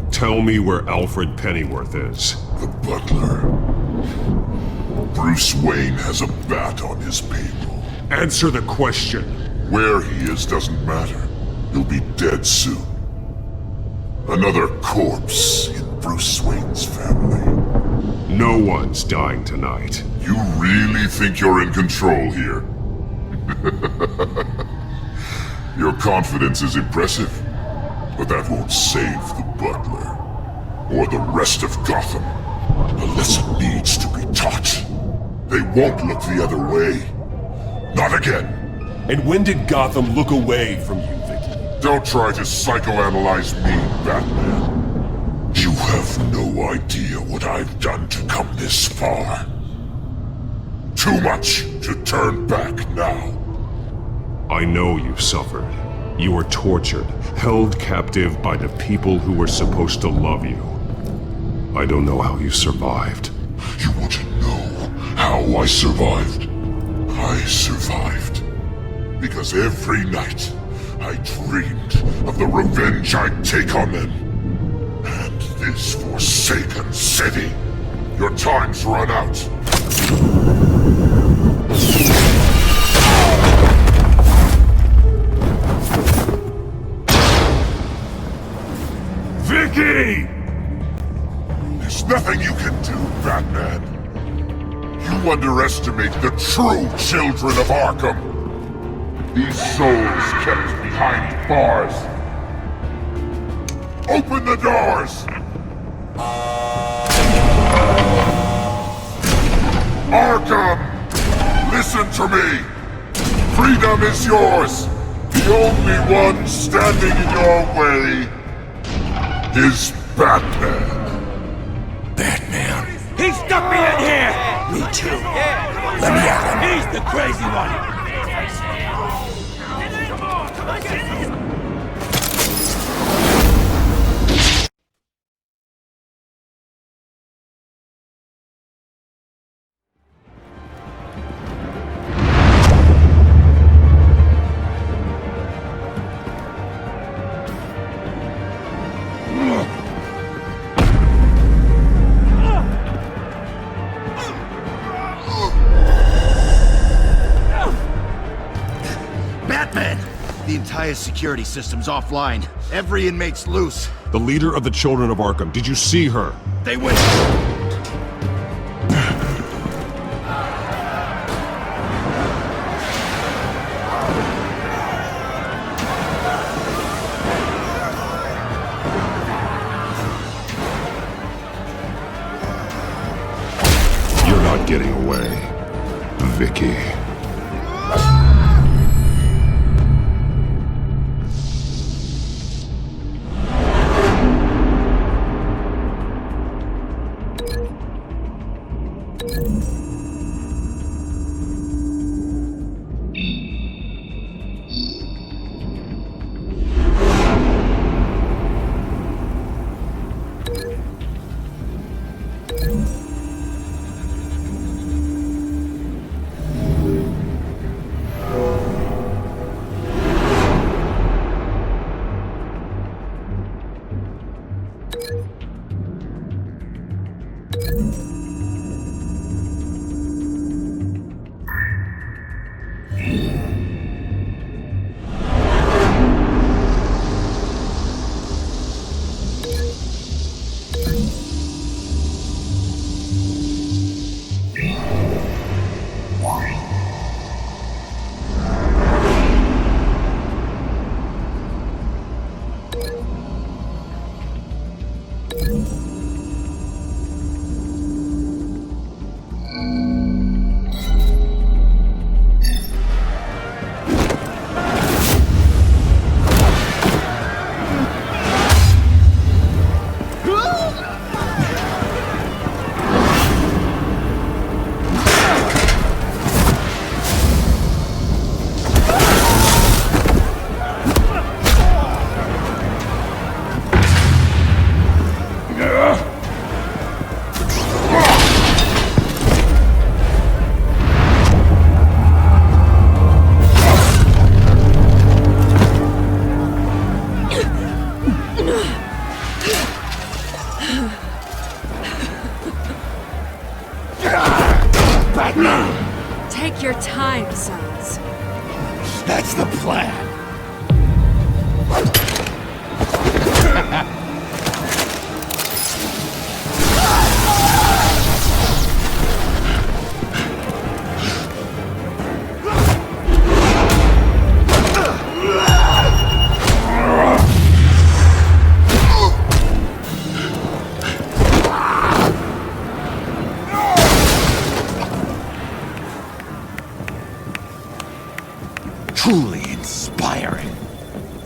Tell me where Alfred Pennyworth is. The butler. Bruce Wayne has a bat on his payroll. Answer the question. Where he is doesn't matter. He'll be dead soon. Another corpse in Bruce Wayne's family. No one's dying tonight. You really think you're in control here? Your confidence is impressive, but that won't save the butler. Or the rest of Gotham. A lesson needs to be taught. They won't look the other way. Not again. And when did Gotham look away from you, Vicky? Don't try to psychoanalyze me, Batman. You have no idea what I've done to come this far. Too much to turn back now. I know you've suffered. You were tortured, held captive by the people who were supposed to love you. I don't know how you survived. You want to know how I survived? I survived because every night I dreamed of the revenge I'd take on them. And this forsaken city. Your time's run out. Vicky! There's nothing you can do, Batman. You underestimate the true children of Arkham. These souls kept behind bars. Open the doors! Arkham! Listen to me! Freedom is yours! The only one standing in your way is Batman. Batman. He stuck me in here! Me too. Let me at him. He's the crazy one. The entire security system's offline. Every inmate's loose. The leader of the Children of Arkham, did you see her? They went... You're not getting away, Vicky.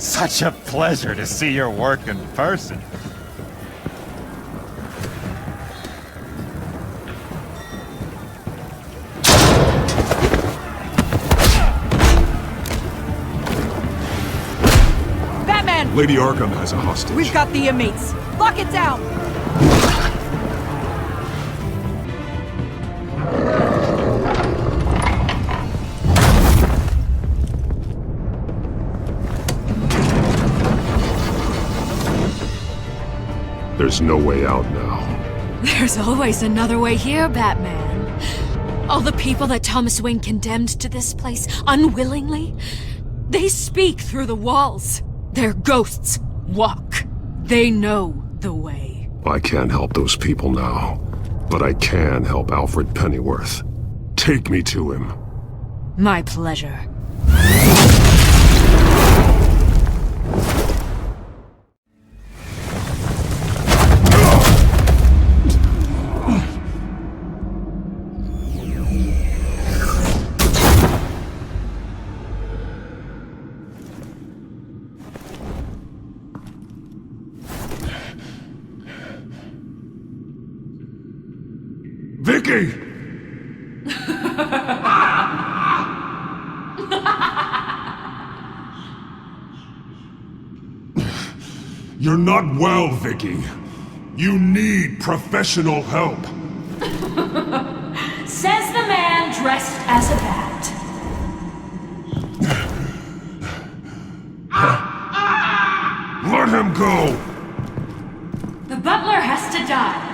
Such a pleasure to see your work in person. Batman! Lady Arkham has a hostage. We've got the inmates. Lock it down! There's no way out now. There's always another way here, Batman. All the people that Thomas Wayne condemned to this place unwillingly, they speak through the walls. Their ghosts walk. They know the way. I can't help those people now, but I can help Alfred Pennyworth. Take me to him. My pleasure. Vicky! You're not well, Vicky. You need professional help. Says the man dressed as a bat. Let him go! The butler has to die.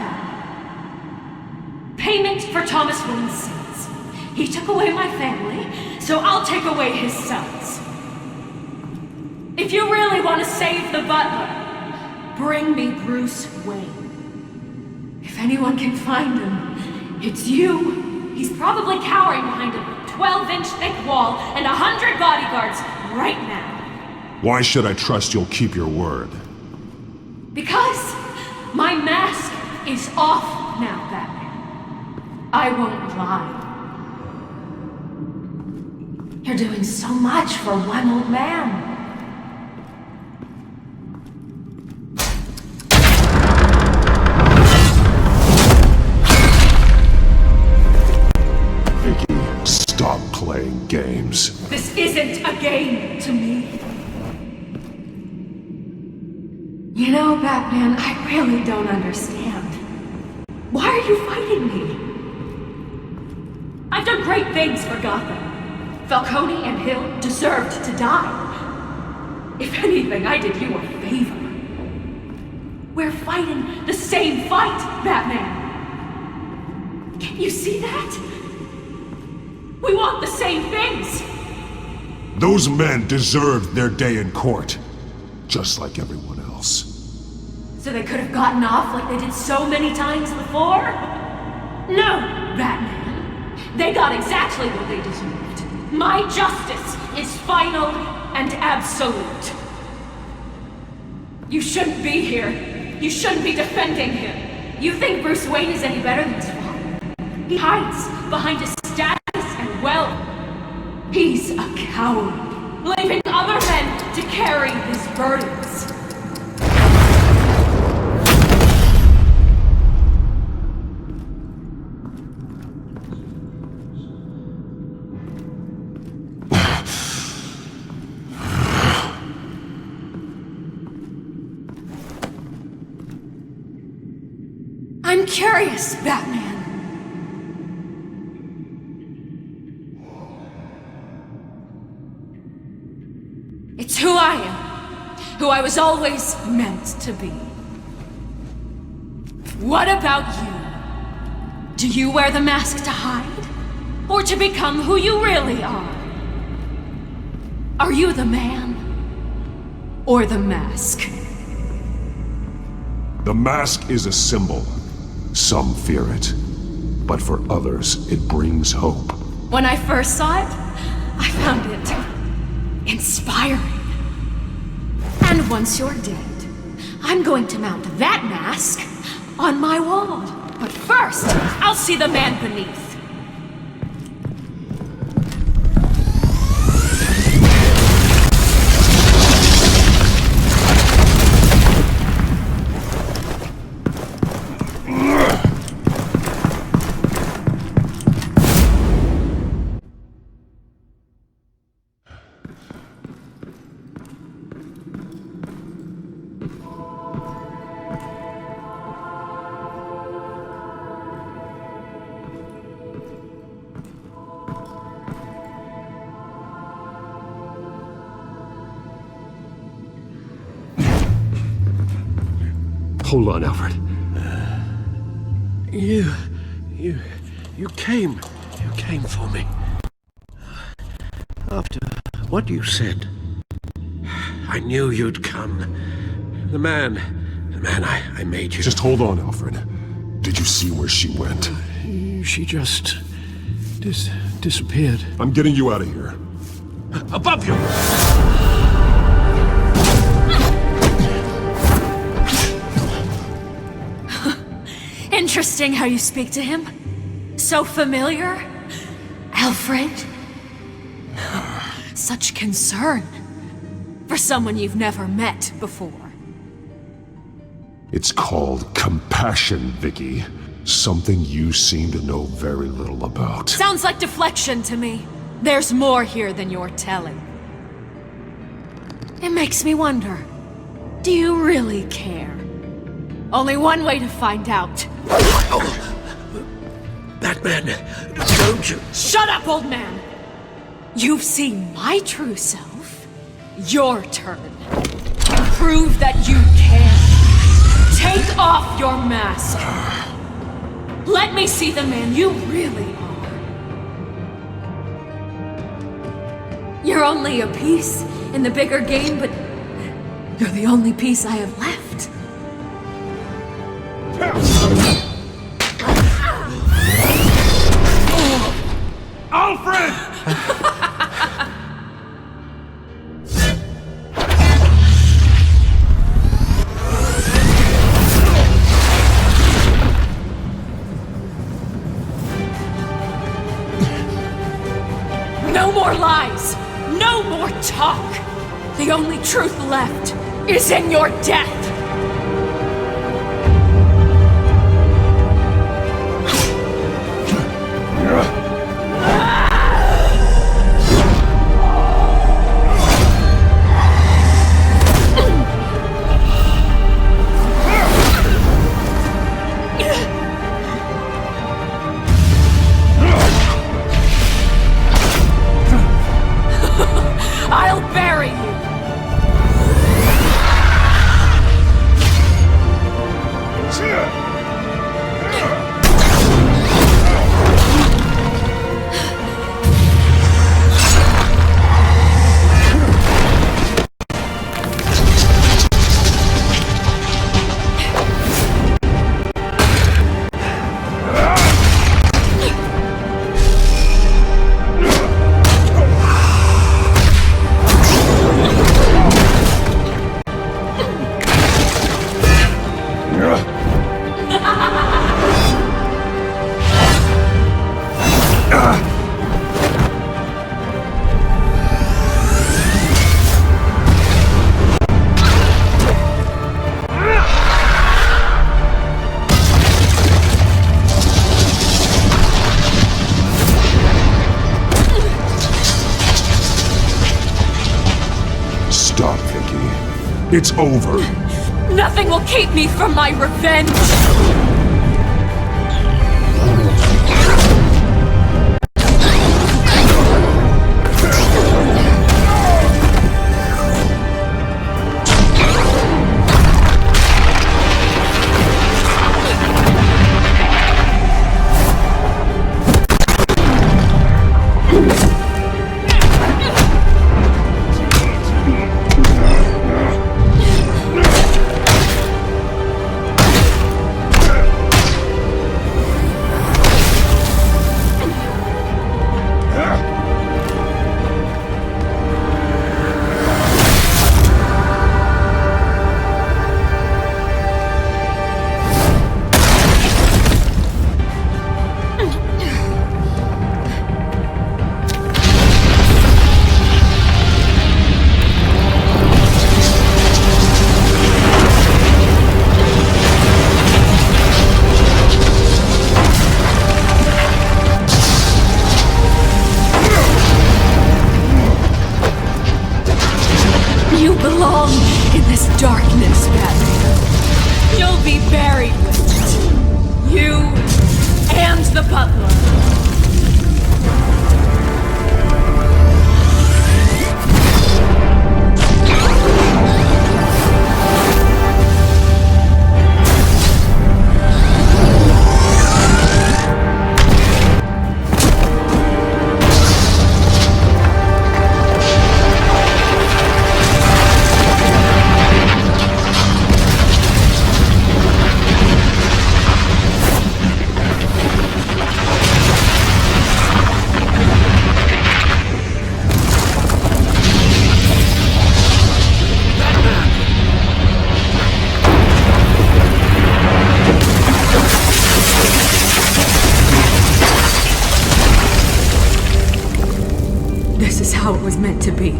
Payment for Thomas Wayne's sins. He took away my family, so I'll take away his sons. If you really want to save the butler, bring me Bruce Wayne. If anyone can find him, it's you. He's probably cowering behind a 12-inch thick wall and 100 bodyguards right now. Why should I trust you'll keep your word? Because my mask is off now, Batman. I won't lie. You're doing so much for one old man. Vicky, stop playing games. This isn't a game to me. You know, Batman, I really don't understand. Why are you fighting me? I've done great things for Gotham. Falcone and Hill deserved to die. If anything, I did you a favor. We're fighting the same fight, Batman. Can you see that? We want the same things. Those men deserved their day in court, just like everyone else. So they could have gotten off like they did so many times before? No, Batman. They got exactly what they deserved. My justice is final and absolute. You shouldn't be here. You shouldn't be defending him. You think Bruce Wayne is any better than his father? He hides behind his status and wealth. He's a coward, leaving other men to carry his burdens. I'm curious, Batman. It's who I am, who I was always meant to be. What about you? Do you wear the mask to hide? Or to become who you really are? Are you the man? Or the mask? The mask is a symbol. Some fear it, but for others, it brings hope. When I first saw it, I found it inspiring. And once you're dead, I'm going to mount that mask on my wall. But first, I'll see the man beneath. Hold on, Alfred. You came for me. After what you said, I knew you'd come. The man I made you. Just hold on, Alfred. Did you see where she went? She just disappeared. I'm getting you out of here. Above you! Interesting how you speak to him. So familiar. Alfred. Such concern. For someone you've never met before. It's called compassion, Vicky. Something you seem to know very little about. Sounds like deflection to me. There's more here than you're telling. It makes me wonder. Do you really care? Only one way to find out. Batman, don't you... Shut up, old man! You've seen my true self. Your turn. Prove that you can. Take off your mask. Let me see the man you really are. You're only a piece in the bigger game, but you're the only piece I have left. Alfred! No more lies! No more talk! The only truth left is in your death! I'll bury you! Stop, Vicky. It's over. Nothing will keep me from my revenge! You belong in this darkness, Batman. You'll be buried with it. You and the butler. how it was meant to be.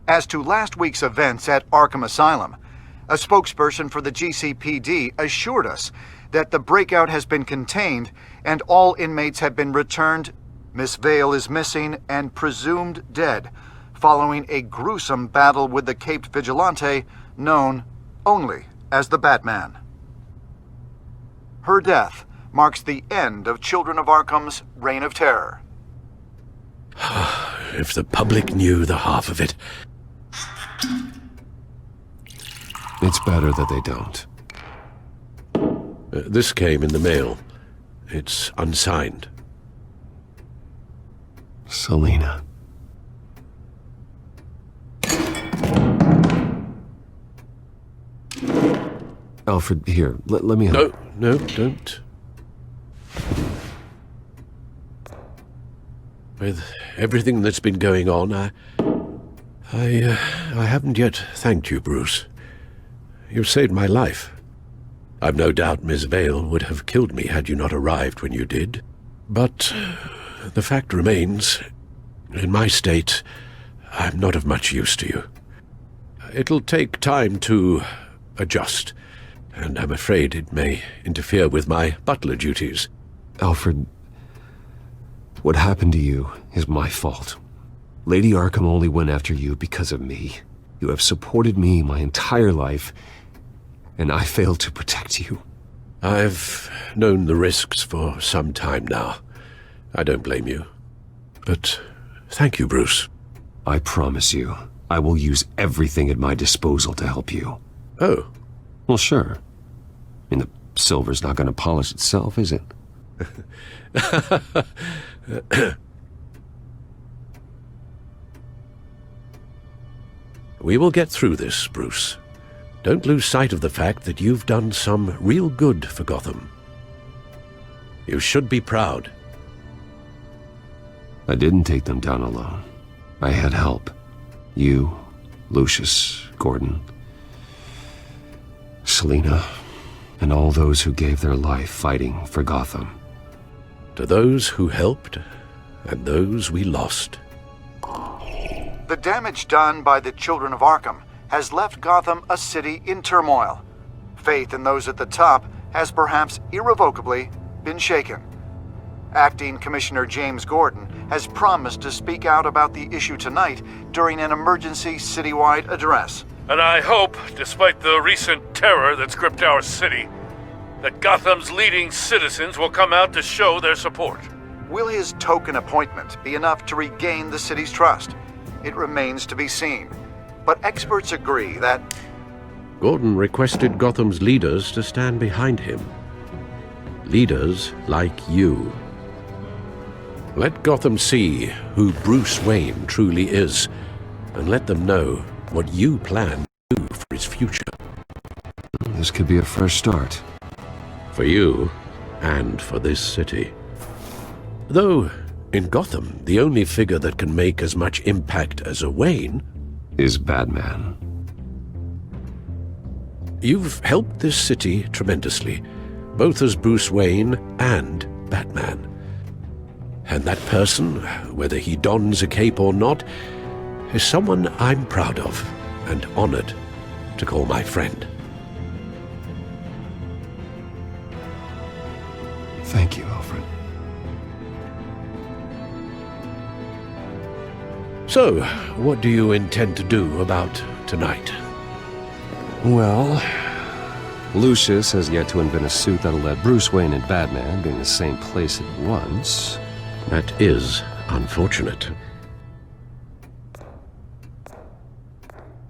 As to last week's events at Arkham Asylum, a spokesperson for the GCPD assured us that the breakout has been contained and all inmates have been returned. Miss Vale is missing and presumed dead, following a gruesome battle with the caped vigilante known only as the Batman. Her death marks the end of Children of Arkham's reign of terror. If the public knew the half of it. It's better that they don't. This came in the mail. It's unsigned. Selina. Alfred, here, let me help. No, don't. With everything that's been going on, I haven't yet thanked you, Bruce. You've saved my life. I've no doubt Miss Vale would have killed me had you not arrived when you did. But the fact remains, in my state, I'm not of much use to you. It'll take time to adjust, and I'm afraid it may interfere with my butler duties. Alfred, what happened to you is my fault. Lady Arkham only went after you because of me. You have supported me my entire life, and I failed to protect you. I've known the risks for some time now. I don't blame you. But thank you, Bruce. I promise you, I will use everything at my disposal to help you. Oh. Well, sure. I mean, the silver's not going to polish itself, is it? We will get through this, Bruce. Don't lose sight of the fact that you've done some real good for Gotham. You should be proud. I didn't take them down alone. I had help. You, Lucius, Gordon, Selina, and all those who gave their life fighting for Gotham. To those who helped, and those we lost. The damage done by the Children of Arkham has left Gotham a city in turmoil. Faith in those at the top has perhaps irrevocably been shaken. Acting Commissioner James Gordon has promised to speak out about the issue tonight during an emergency citywide address. And I hope, despite the recent terror that's gripped our city, that Gotham's leading citizens will come out to show their support. Will his token appointment be enough to regain the city's trust? It remains to be seen. But experts agree that Gordon requested Gotham's leaders to stand behind him. Leaders like you. Let Gotham see who Bruce Wayne truly is, and let them know what you plan to do for his future. This could be a fresh start. For you, and for this city. Though, in Gotham, the only figure that can make as much impact as a Wayne is Batman. You've helped this city tremendously, both as Bruce Wayne and Batman. And that person, whether he dons a cape or not, is someone I'm proud of and honored to call my friend. Thank you, Alfred. So, what do you intend to do about tonight? Well, Lucius has yet to invent a suit that'll let Bruce Wayne and Batman be in the same place at once. That is unfortunate.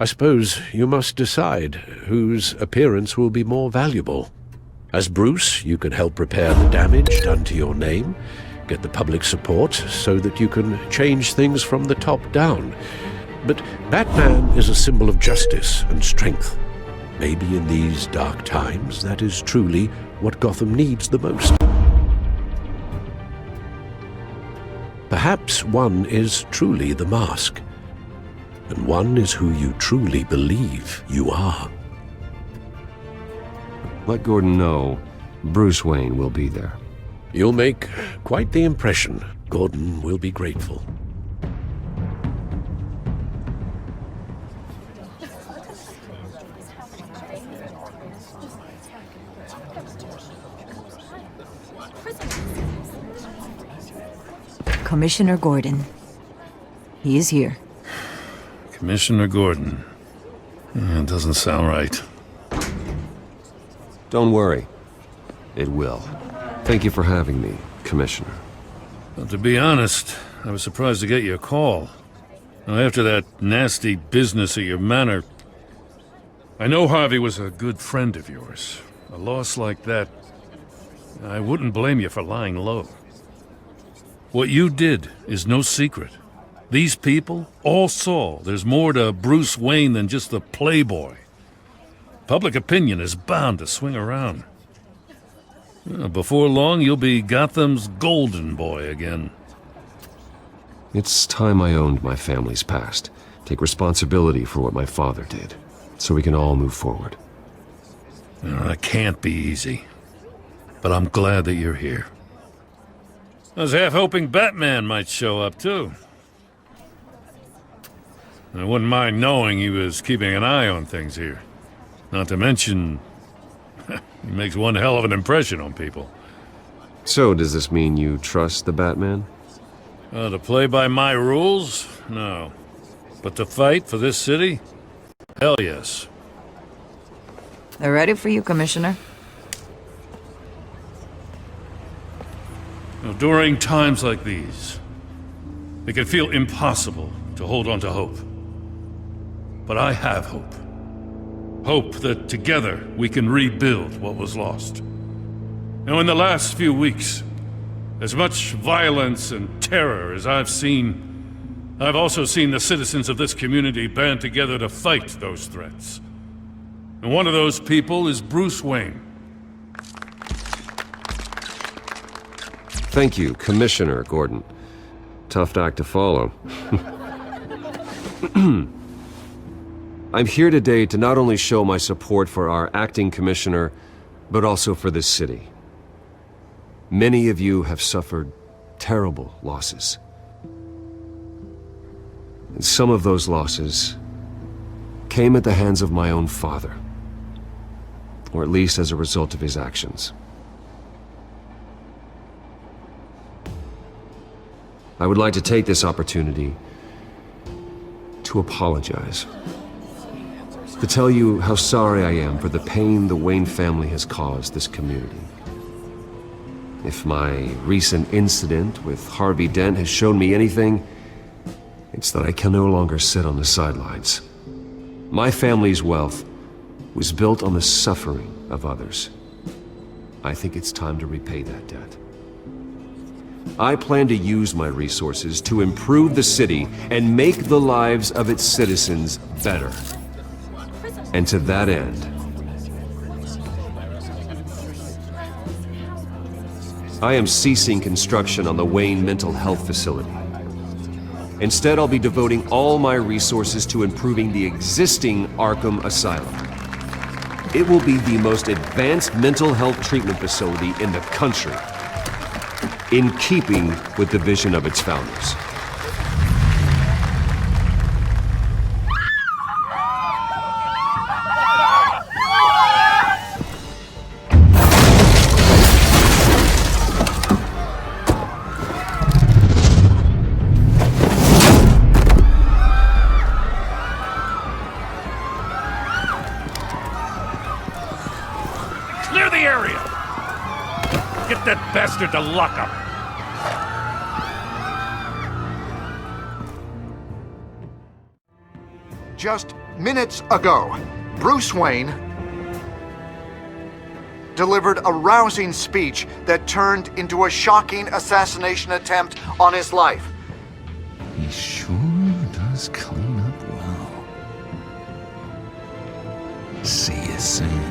I suppose you must decide whose appearance will be more valuable. As Bruce, you can help repair the damage done to your name, get the public support so that you can change things from the top down. But Batman is a symbol of justice and strength. Maybe in these dark times, that is truly what Gotham needs the most. Perhaps one is truly the mask, and one is who you truly believe you are. Let Gordon know Bruce Wayne will be there. You'll make quite the impression. Gordon will be grateful. Commissioner Gordon. He is here. Commissioner Gordon. It doesn't sound right. Don't worry. It will. Thank you for having me, Commissioner. Well, to be honest, I was surprised to get your call. Now, after that nasty business at your manor, I know Harvey was a good friend of yours. A loss like that, I wouldn't blame you for lying low. What you did is no secret. These people all saw there's more to Bruce Wayne than just the playboy. Public opinion is bound to swing around. Before long, you'll be Gotham's golden boy again. It's time I owned my family's past, take responsibility for what my father did, so we can all move forward. That can't be easy, but I'm glad that you're here. I was half hoping Batman might show up, too. I wouldn't mind knowing he was keeping an eye on things here. Not to mention, he makes one hell of an impression on people. So, does this mean you trust the Batman? To play by my rules? No. But to fight for this city? Hell yes. They're ready for you, Commissioner. During times like these, it can feel impossible to hold on to hope. But I have hope. Hope that together we can rebuild what was lost. Now, in the last few weeks, as much violence and terror as I've seen, I've also seen the citizens of this community band together to fight those threats. And one of those people is Bruce Wayne. Thank you, Commissioner Gordon. Tough act to follow. I'm here today to not only show my support for our acting commissioner, but also for this city. Many of you have suffered terrible losses. And some of those losses came at the hands of my own father, or at least as a result of his actions. I would like to take this opportunity to apologize. To tell you how sorry I am for the pain the Wayne family has caused this community. If my recent incident with Harvey Dent has shown me anything, it's that I can no longer sit on the sidelines. My family's wealth was built on the suffering of others. I think it's time to repay that debt. I plan to use my resources to improve the city and make the lives of its citizens better. And to that end, I am ceasing construction on the Wayne Mental Health Facility. Instead, I'll be devoting all my resources to improving the existing Arkham Asylum. It will be the most advanced mental health treatment facility in the country, in keeping with the vision of its founders. Clear the area! Get that bastard to lock up! Just Minutes ago, Bruce Wayne delivered a rousing speech that turned into a shocking assassination attempt on his life. He sure does clean up well. See you soon.